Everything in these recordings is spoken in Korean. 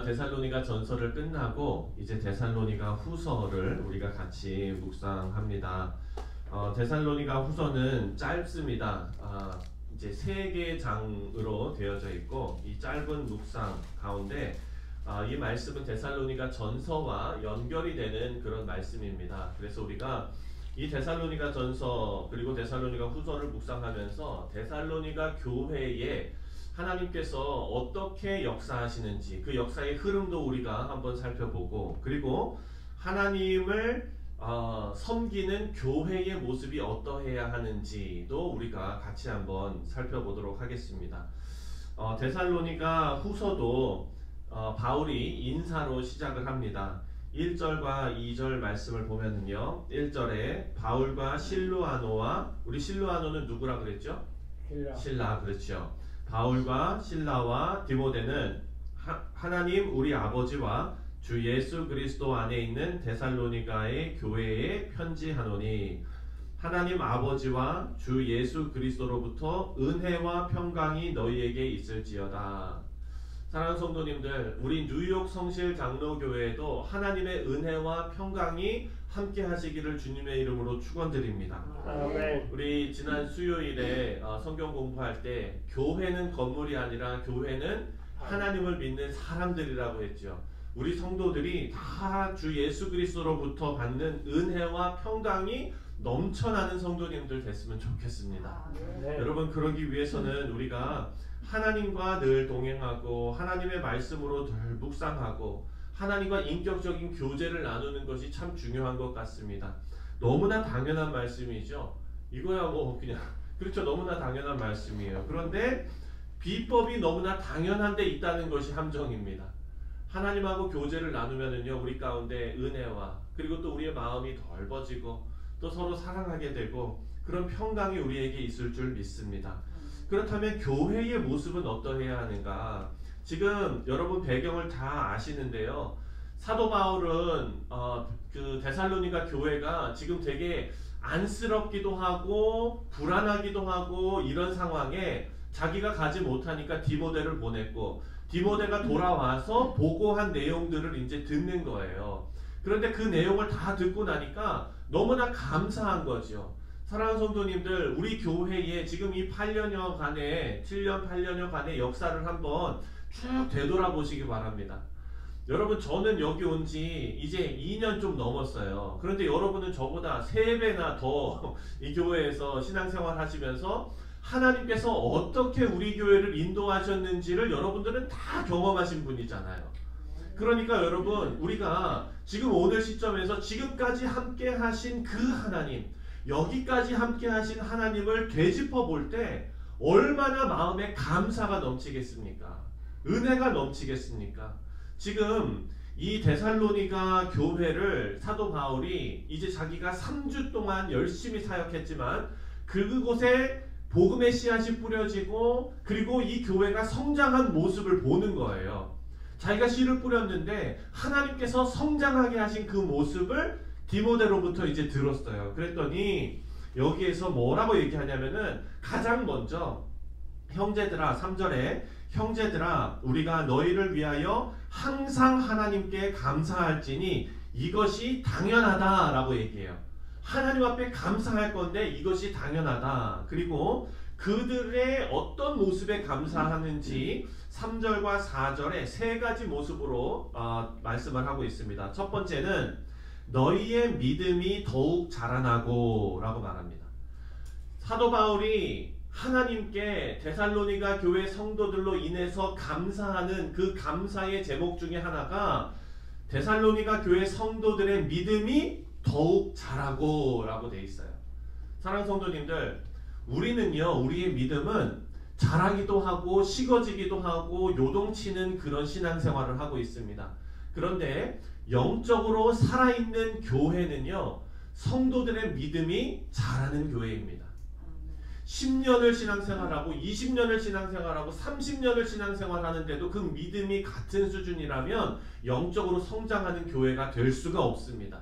데살로니가 전서를 끝나고 이제 데살로니가 후서를 우리가 같이 묵상합니다. 데살로니가 후서는 짧습니다. 이제 3개의 장으로 되어져 있고 이 짧은 묵상 가운데 이 말씀은 데살로니가 전서와 연결이 되는 그런 말씀입니다. 그래서 우리가 이 데살로니가 전서 그리고 데살로니가 후서를 묵상하면서 데살로니가 교회에 하나님께서 어떻게 역사하시는지 그 역사의 흐름도 우리가 한번 살펴보고, 그리고 하나님을 섬기는 교회의 모습이 어떠해야 하는지도 우리가 같이 한번 살펴보도록 하겠습니다. 데살로니가 후서도 바울이 인사로 시작을 합니다. 1절과 2절 말씀을 보면은요, 1절에 바울과 실루아노와, 우리 실루아노는 누구라 그랬죠? 실라, 그렇죠. 바울과 실라와 디모데는 하나님 우리 아버지와 주 예수 그리스도 안에 있는 데살로니가의 교회에 편지하노니 하나님 아버지와 주 예수 그리스도로부터 은혜와 평강이 너희에게 있을지어다. 사랑하는 성도님들, 우리 뉴욕 성실 장로교회에도 하나님의 은혜와 평강이 함께 하시기를 주님의 이름으로 축원드립니다. 우리 지난 수요일에 성경 공부할 때 교회는 건물이 아니라 교회는 하나님을 믿는 사람들이라고 했죠. 우리 성도들이 다 주 예수 그리스도로부터 받는 은혜와 평강이 넘쳐나는 성도님들 됐으면 좋겠습니다. 여러분, 그러기 위해서는 우리가 하나님과 늘 동행하고 하나님의 말씀으로 늘 묵상하고 하나님과 인격적인 교제를 나누는 것이 참 중요한 것 같습니다. 너무나 당연한 말씀이죠. 이거야 뭐 그냥 그렇죠. 너무나 당연한 말씀이에요. 그런데 비법이 너무나 당연한 데 있다는 것이 함정입니다. 하나님하고 교제를 나누면은요, 우리 가운데 은혜와 그리고 또 우리의 마음이 넓어지고 또 서로 사랑하게 되고 그런 평강이 우리에게 있을 줄 믿습니다. 그렇다면 교회의 모습은 어떠해야 하는가? 지금 여러분 배경을 다 아시는데요. 사도 바울은 그 데살로니가 교회가 지금 되게 안쓰럽기도 하고 불안하기도 하고 이런 상황에 자기가 가지 못하니까 디모데를 보냈고, 디모데가 돌아와서 보고한 내용들을 이제 듣는 거예요. 그런데 그 내용을 다 듣고 나니까 너무나 감사한 거죠. 사랑하는 성도님들, 우리 교회에 지금 이 8년여간의 7년 8년여간의 역사를 한번 쭉 되돌아보시기 바랍니다. 여러분, 저는 여기 온 지 이제 2년 좀 넘었어요. 그런데 여러분은 저보다 3배나 더 이 교회에서 신앙생활 하시면서 하나님께서 어떻게 우리 교회를 인도하셨는지를 여러분들은 다 경험하신 분이잖아요. 그러니까 여러분, 우리가 지금 오늘 시점에서 지금까지 함께 하신 그 하나님, 여기까지 함께 하신 하나님을 되짚어 볼 때 얼마나 마음에 감사가 넘치겠습니까? 은혜가 넘치겠습니까? 지금 이 데살로니가 교회를 사도 바울이 이제 자기가 3주 동안 열심히 사역했지만 그곳에 복음의 씨앗이 뿌려지고 그리고 이 교회가 성장한 모습을 보는 거예요. 자기가 씨를 뿌렸는데 하나님께서 성장하게 하신 그 모습을 디모데로부터 이제 들었어요. 그랬더니 여기에서 뭐라고 얘기하냐면은 가장 먼저 형제들아, 3절에 형제들아 우리가 너희를 위하여 항상 하나님께 감사할지니 이것이 당연하다라고 얘기해요. 하나님 앞에 감사할 건데 이것이 당연하다. 그리고 그들의 어떤 모습에 감사하는지 3절과 4절에 3가지 모습으로 말씀을 하고 있습니다. 첫 번째는 너희의 믿음이 더욱 자라나고 라고 말합니다. 사도 바울이 하나님께 데살로니가 교회 성도들로 인해서 감사하는 그 감사의 제목 중에 하나가 데살로니가 교회 성도들의 믿음이 더욱 자라고 라고 되어 있어요. 사랑하는 성도님들, 우리는요, 우리의 믿음은 자라기도 하고 식어지기도 하고 요동치는 그런 신앙생활을 하고 있습니다. 그런데 영적으로 살아있는 교회는요, 성도들의 믿음이 자라는 교회입니다. 10년을 신앙생활하고 20년을 신앙생활하고 30년을 신앙생활하는데도 그 믿음이 같은 수준이라면 영적으로 성장하는 교회가 될 수가 없습니다.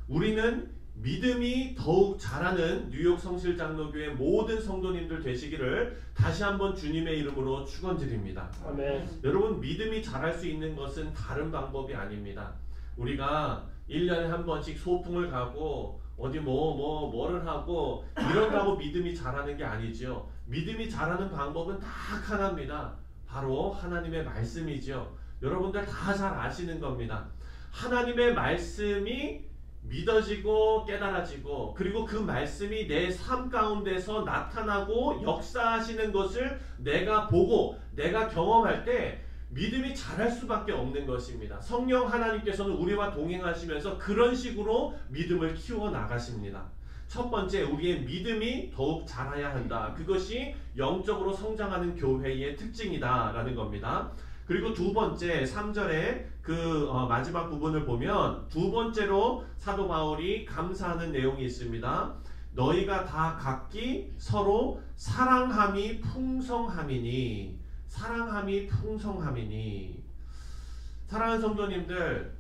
우리는 믿음이 더욱 자라는 뉴욕 성실장로교회 모든 성도님들 되시기를 다시 한번 주님의 이름으로 축원드립니다. 아멘. 여러분, 믿음이 자랄 수 있는 것은 다른 방법이 아닙니다. 우리가 1년에 한 번씩 소풍을 가고 어디 뭐를 하고 이런다고 믿음이 자라는 게 아니죠. 믿음이 자라는 방법은 딱 하나입니다. 바로 하나님의 말씀이죠. 여러분들 다 잘 아시는 겁니다. 하나님의 말씀이 믿어지고 깨달아지고, 그리고 그 말씀이 내 삶 가운데서 나타나고 역사하시는 것을 내가 보고 내가 경험할 때 믿음이 자랄 수밖에 없는 것입니다. 성령 하나님께서는 우리와 동행하시면서 그런 식으로 믿음을 키워 나가십니다. 첫 번째, 우리의 믿음이 더욱 자라야 한다. 그것이 영적으로 성장하는 교회의 특징이다 라는 겁니다. 그리고 두 번째, 3절에 그 마지막 부분을 보면 두 번째로 사도 바울이 감사하는 내용이 있습니다. 너희가 다 각기 서로 사랑함이 풍성함이니. 사랑함이 풍성함이니. 사랑하는 성도님들,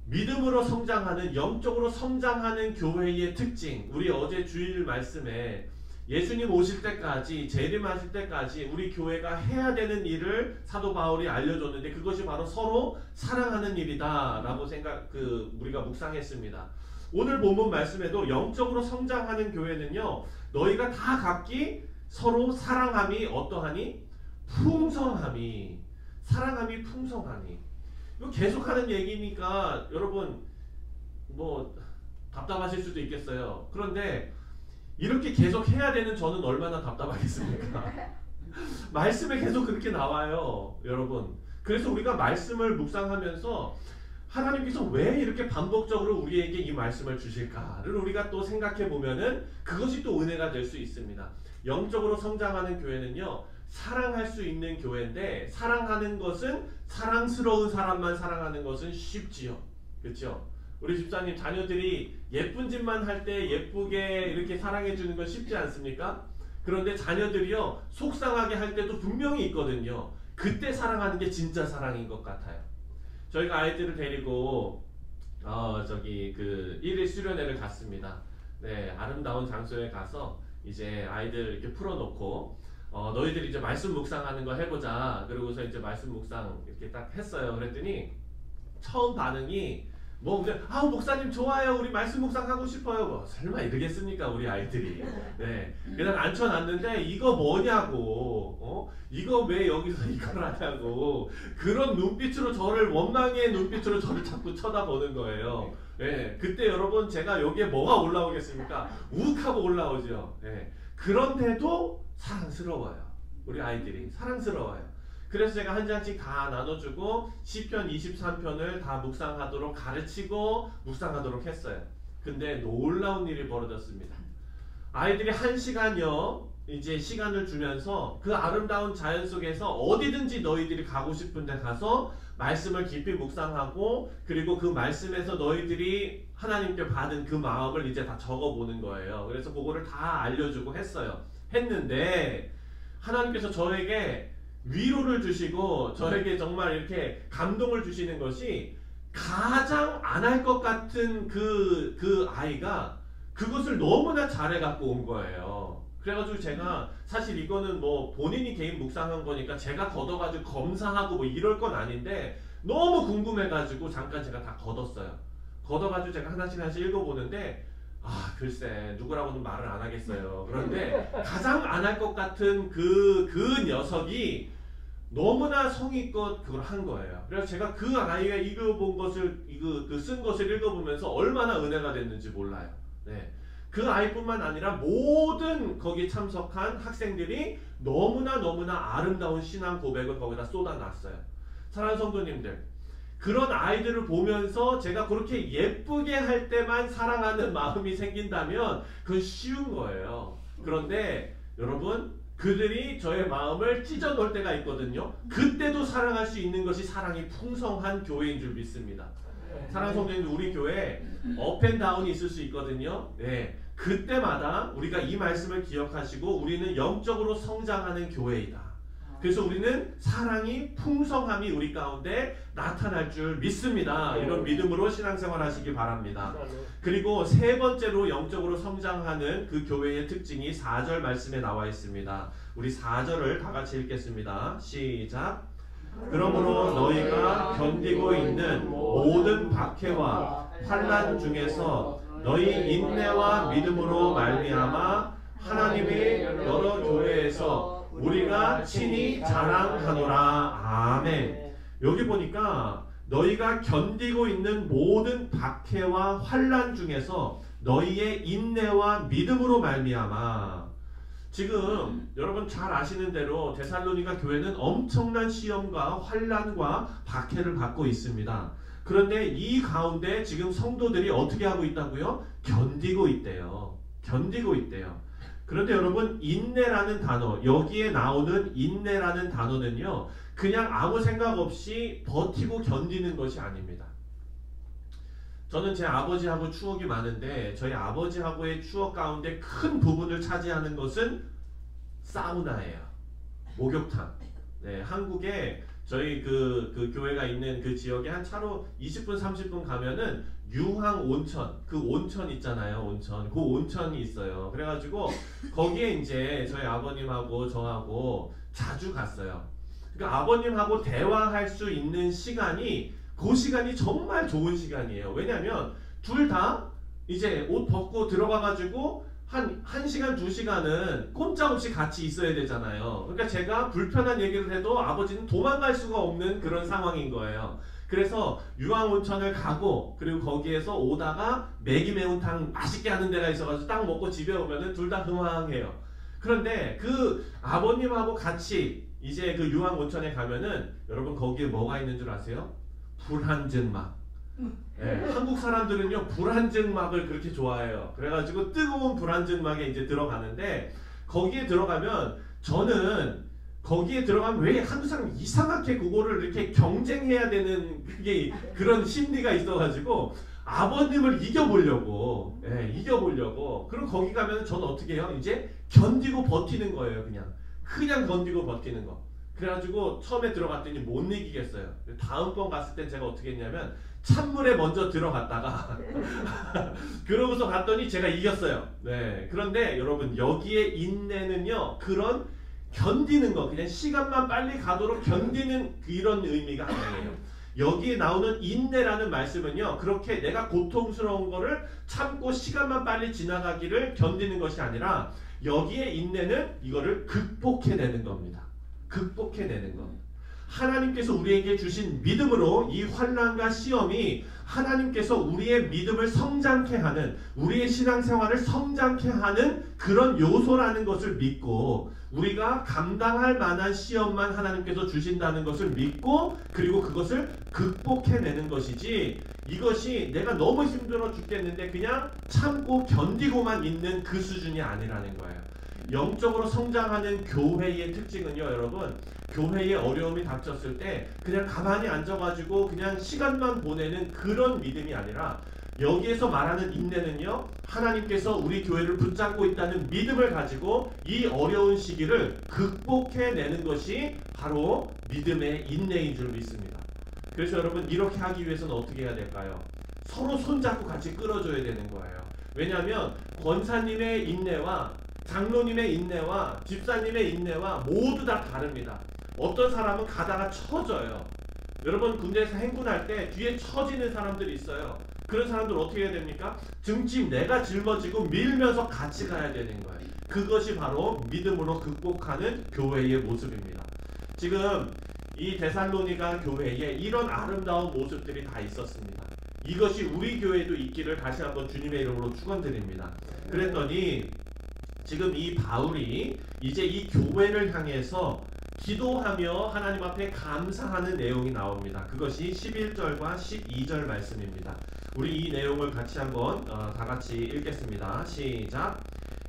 믿음으로 성장하는, 영적으로 성장하는 교회의 특징, 우리 어제 주일 말씀에 예수님 오실 때까지, 재림하실 때까지 우리 교회가 해야 되는 일을 사도 바울이 알려줬는데, 그것이 바로 서로 사랑하는 일이다 라고 우리가 묵상했습니다. 오늘 본문 말씀에도 영적으로 성장하는 교회는요, 너희가 다 각기 서로 사랑함이 어떠하니? 풍성함이. 사랑함이 풍성함이. 이거 계속하는 얘기니까 여러분 뭐 답답하실 수도 있겠어요. 그런데 이렇게 계속 해야 되는 저는 얼마나 답답하겠습니까? 말씀에 계속 그렇게 나와요, 여러분. 그래서 우리가 말씀을 묵상하면서 하나님께서 왜 이렇게 반복적으로 우리에게 이 말씀을 주실까를 우리가 또 생각해 보면은 그것이 또 은혜가 될 수 있습니다. 영적으로 성장하는 교회는요, 사랑할 수 있는 교회인데, 사랑하는 것은, 사랑스러운 사람만 사랑하는 것은 쉽지요. 그렇죠? 우리 집사님 자녀들이 예쁜 짓만 할 때 예쁘게 이렇게 사랑해 주는 건 쉽지 않습니까? 그런데 자녀들이요, 속상하게 할 때도 분명히 있거든요. 그때 사랑하는 게 진짜 사랑인 것 같아요. 저희가 아이들을 데리고 그 1일 수련회를 갔습니다. 네, 아름다운 장소에 가서 이제 아이들 이렇게 풀어놓고 너희들 이제 말씀 묵상하는 거 해보자. 그러고서 이제 말씀 묵상 이렇게 딱 했어요. 그랬더니 처음 반응이 목사님 좋아요. 우리 말씀 묵상하고 싶어요. 설마 이러겠습니까, 우리 아이들이. 네, 그냥 앉혀놨는데 이거 뭐냐고, 이거 왜 여기서 이걸 하냐고, 그런 눈빛으로 원망의 눈빛으로 저를 자꾸 쳐다보는 거예요. 네, 그때 여러분 제가 여기에 뭐가 올라오겠습니까? 욱하고 올라오죠. 네, 그런데도 사랑스러워요. 우리 아이들이 사랑스러워요. 그래서 제가 한 장씩 다 나눠주고 시편 23편을 다 묵상하도록 가르치고 묵상하도록 했어요. 근데 놀라운 일이 벌어졌습니다. 아이들이 1시간여 이제 시간을 주면서 그 아름다운 자연 속에서 어디든지 너희들이 가고 싶은데 가서 말씀을 깊이 묵상하고, 그리고 그 말씀에서 너희들이 하나님께 받은 그 마음을 이제 다 적어보는 거예요. 그래서 그거를 다 알려주고 했는데 하나님께서 저에게 위로를 주시고 저에게 정말 이렇게 감동을 주시는 것이, 가장 안 할 것 같은 그 아이가 그것을 너무나 잘해 갖고 온 거예요. 그래가지고 제가 사실 이거는 뭐 본인이 개인 묵상한 거니까 제가 걷어가지고 검사하고 뭐 이럴 건 아닌데, 너무 궁금해가지고 잠깐 제가 다 걷었어요. 걷어가지고 제가 하나씩 읽어보는데, 글쎄 누구라고는 말을 안 하겠어요. 그런데 가장 안 할 것 같은 그 녀석이 너무나 성의껏 그걸 한 거예요. 그래서 제가 그 아이가 읽어본 것을, 쓴 것을 읽어보면서 얼마나 은혜가 됐는지 몰라요. 네. 그 아이뿐만 아니라 모든 거기 참석한 학생들이 너무나 아름다운 신앙 고백을 거기다 쏟아놨어요. 사랑하는 성도님들, 그런 아이들을 보면서 제가 그렇게 예쁘게 할 때만 사랑하는 마음이 생긴다면 그건 쉬운 거예요. 그런데 여러분, 그들이 저의 마음을 찢어 놓을 때가 있거든요. 그때도 사랑할 수 있는 것이 사랑이 풍성한 교회인 줄 믿습니다. 사랑하는 성도님들, 우리 교회 업앤다운이 있을 수 있거든요. 네, 그때마다 우리가 이 말씀을 기억하시고 우리는 영적으로 성장하는 교회이다. 그래서 우리는 사랑이 풍성함이 우리 가운데 나타날 줄 믿습니다. 이런 믿음으로 신앙생활 하시기 바랍니다. 그리고 세 번째로 영적으로 성장하는 그 교회의 특징이 4절 말씀에 나와 있습니다. 우리 4절을 다 같이 읽겠습니다. 시작. 그러므로 너희가 견디고 있는 모든 박해와 환난 중에서 너희 인내와 믿음으로 말미암아 하나님의 여러 교회에서 우리가 친히 자랑하노라. 아멘. 여기 보니까 너희가 견디고 있는 모든 박해와 환난 중에서 너희의 인내와 믿음으로 말미암아. 지금 여러분 잘 아시는 대로 데살로니가 교회는 엄청난 시험과 환난과 박해를 받고 있습니다. 그런데 이 가운데 지금 성도들이 어떻게 하고 있다고요? 견디고 있대요. 견디고 있대요. 그런데 여러분 인내라는 단어, 여기에 나오는 인내라는 단어는요, 그냥 아무 생각 없이 버티고 견디는 것이 아닙니다. 저는 제 아버지하고 추억이 많은데 저희 아버지하고의 추억 가운데 큰 부분을 차지하는 것은 사우나예요. 목욕탕. 네, 한국에 저희 그 교회가 있는 그 지역에 한 차로 20분 30분 가면은 유황 온천, 그 온천 있잖아요. 온천. 그 온천이 있어요. 그래가지고 거기에 이제 저희 아버님하고 저하고 자주 갔어요. 그러니까 아버님하고 대화할 수 있는 시간이 그 시간이 정말 좋은 시간이에요. 왜냐면 둘 다 이제 옷 벗고 들어가가지고 한 1시간 2시간은 꼼짝없이 같이 있어야 되잖아요. 그러니까 제가 불편한 얘기를 해도 아버지는 도망갈 수가 없는 그런 상황인 거예요. 그래서 유황온천을 가고 그리고 거기에서 오다가 매기 매운탕 맛있게 하는 데가 있어가지고 딱 먹고 집에 오면은 둘 다 흥황해요. 그런데 그 아버님하고 같이 이제 그 유황온천에 가면은 여러분 거기에 뭐가 있는 줄 아세요? 불한증막. 네, 한국 사람들은요 불한증막을 그렇게 좋아해요. 그래가지고 뜨거운 불한증막에 이제 들어가는데 거기에 들어가면 저는 거기에 들어가면 왜 한국 사람 이상하게 그거를 이렇게 경쟁해야 되는 그게 그런 심리가 있어가지고 아버님을 이겨보려고 이겨보려고 그럼 거기 가면 저는 어떻게 해요? 이제 견디고 버티는 거예요. 그냥 견디고 버티는 거. 그래가지고 처음에 들어갔더니 못 이기겠어요. 다음번 갔을 땐 제가 어떻게 했냐면 찬물에 먼저 들어갔다가 그러고서 갔더니 제가 이겼어요. 네. 그런데 여러분 여기에 인내는요 그런 견디는 거, 그냥 시간만 빨리 가도록 견디는 이런 의미가 아니에요. 여기에 나오는 인내라는 말씀은요 그렇게 내가 고통스러운 거를 참고 시간만 빨리 지나가기를 견디는 것이 아니라 여기에 인내는 이거를 극복해내는 겁니다. 극복해내는 것. 하나님께서 우리에게 주신 믿음으로 이 환난과 시험이 하나님께서 우리의 믿음을 성장케 하는, 우리의 신앙생활을 성장케 하는 그런 요소라는 것을 믿고 우리가 감당할 만한 시험만 하나님께서 주신다는 것을 믿고 그리고 그것을 극복해내는 것이지, 이것이 내가 너무 힘들어 죽겠는데 그냥 참고 견디고만 있는 그 수준이 아니라는 거예요. 영적으로 성장하는 교회의 특징은요, 여러분, 교회에 어려움이 닥쳤을 때 그냥 가만히 앉아가지고 그냥 시간만 보내는 그런 믿음이 아니라 여기에서 말하는 인내는요, 하나님께서 우리 교회를 붙잡고 있다는 믿음을 가지고 이 어려운 시기를 극복해내는 것이 바로 믿음의 인내인 줄 믿습니다. 그래서 여러분, 이렇게 하기 위해서는 어떻게 해야 될까요? 서로 손잡고 같이 끌어줘야 되는 거예요. 왜냐하면 권사님의 인내와 장로님의 인내와 집사님의 인내와 모두 다 다릅니다. 어떤 사람은 가다가 처져요. 여러분, 군대에서 행군할 때 뒤에 처지는 사람들이 있어요. 그런 사람들 어떻게 해야 됩니까? 등짐 내가 짊어지고 밀면서 같이 가야 되는 거예요. 그것이 바로 믿음으로 극복하는 교회의 모습입니다. 지금 이 데살로니가 교회에 이런 아름다운 모습들이 다 있었습니다. 이것이 우리 교회에도 있기를 다시 한번 주님의 이름으로 축원드립니다. 그랬더니 지금 이 바울이 이제 이 교회를 향해서 기도하며 하나님 앞에 감사하는 내용이 나옵니다. 그것이 11절과 12절 말씀입니다. 우리 이 내용을 같이 한번 다 같이 읽겠습니다. 시작.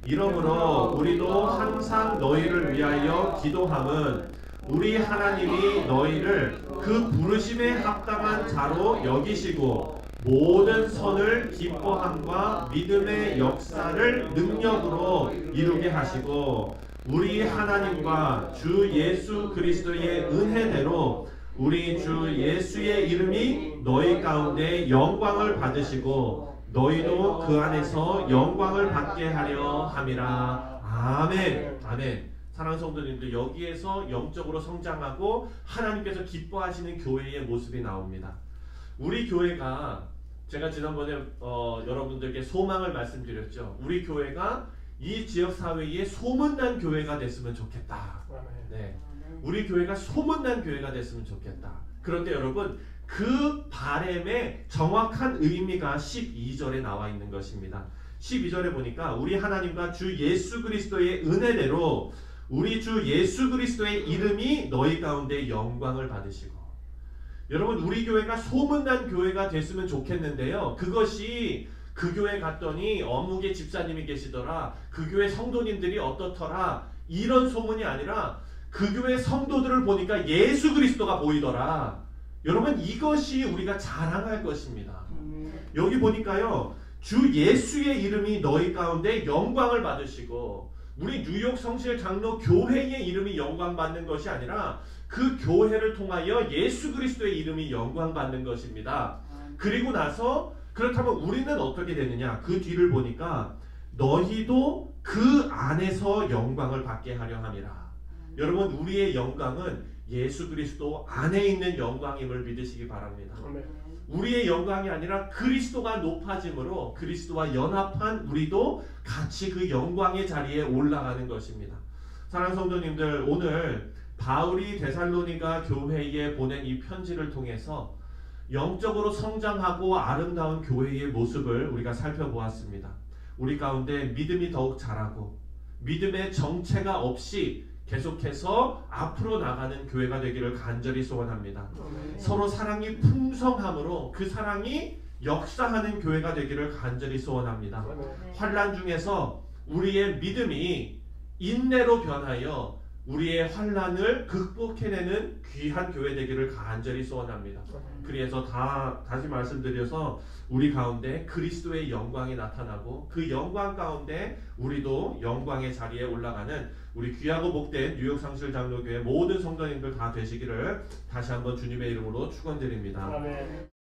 이러므로 우리도 항상 너희를 위하여 기도함은 우리 하나님이 너희를 그 부르심에 합당한 자로 여기시고 모든 선을 기뻐함과 믿음의 역사를 능력으로 이루게 하시고 우리 하나님과 주 예수 그리스도의 은혜대로 우리 주 예수의 이름이 너희 가운데 영광을 받으시고 너희도 그 안에서 영광을 받게 하려 함이라. 아멘. 아멘. 사랑하는 성도님들, 여기에서 영적으로 성장하고 하나님께서 기뻐하시는 교회의 모습이 나옵니다. 우리 교회가, 제가 지난번에 여러분들께 소망을 말씀드렸죠. 우리 교회가 이 지역사회에 소문난 교회가 됐으면 좋겠다. 네. 우리 교회가 소문난 교회가 됐으면 좋겠다. 그런데 여러분, 그 바람의 정확한 의미가 12절에 나와 있는 것입니다. 12절에 보니까 우리 하나님과 주 예수 그리스도의 은혜대로 우리 주 예수 그리스도의 이름이 너희 가운데 영광을 받으시고. 여러분, 우리 교회가 소문난 교회가 됐으면 좋겠는데요. 그것이 그 교회 갔더니 어묵의 집사님이 계시더라, 그 교회 성도님들이 어떻더라, 이런 소문이 아니라 그 교회 성도들을 보니까 예수 그리스도가 보이더라. 여러분, 이것이 우리가 자랑할 것입니다. 여기 보니까요, 주 예수의 이름이 너희 가운데 영광을 받으시고, 우리 뉴욕 성실 장로 교회의 이름이 영광받는 것이 아니라 그 교회를 통하여 예수 그리스도의 이름이 영광받는 것입니다. 그리고 나서 그렇다면 우리는 어떻게 되느냐? 그 뒤를 보니까 너희도 그 안에서 영광을 받게 하려 함이라. 여러분, 우리의 영광은 예수 그리스도 안에 있는 영광임을 믿으시기 바랍니다. 우리의 영광이 아니라 그리스도가 높아짐으로 그리스도와 연합한 우리도 같이 그 영광의 자리에 올라가는 것입니다. 사랑하는 성도님들, 오늘 바울이 데살로니가 교회에 보낸 이 편지를 통해서 영적으로 성장하고 아름다운 교회의 모습을 우리가 살펴보았습니다. 우리 가운데 믿음이 더욱 자라고 믿음의 정체가 없이 계속해서 앞으로 나가는 교회가 되기를 간절히 소원합니다. 서로 사랑이 풍성함으로 그 사랑이 역사하는 교회가 되기를 간절히 소원합니다. 환난 중에서 우리의 믿음이 인내로 변하여 우리의 환난을 극복해내는 귀한 교회 되기를 간절히 소원합니다. 그래서 다시 말씀드려서 우리 가운데 그리스도의 영광이 나타나고 그 영광 가운데 우리도 영광의 자리에 올라가는 우리 귀하고 복된 뉴욕 상실 장로교회 모든 성도님들 다 되시기를 다시 한번 주님의 이름으로 축원드립니다. 아멘.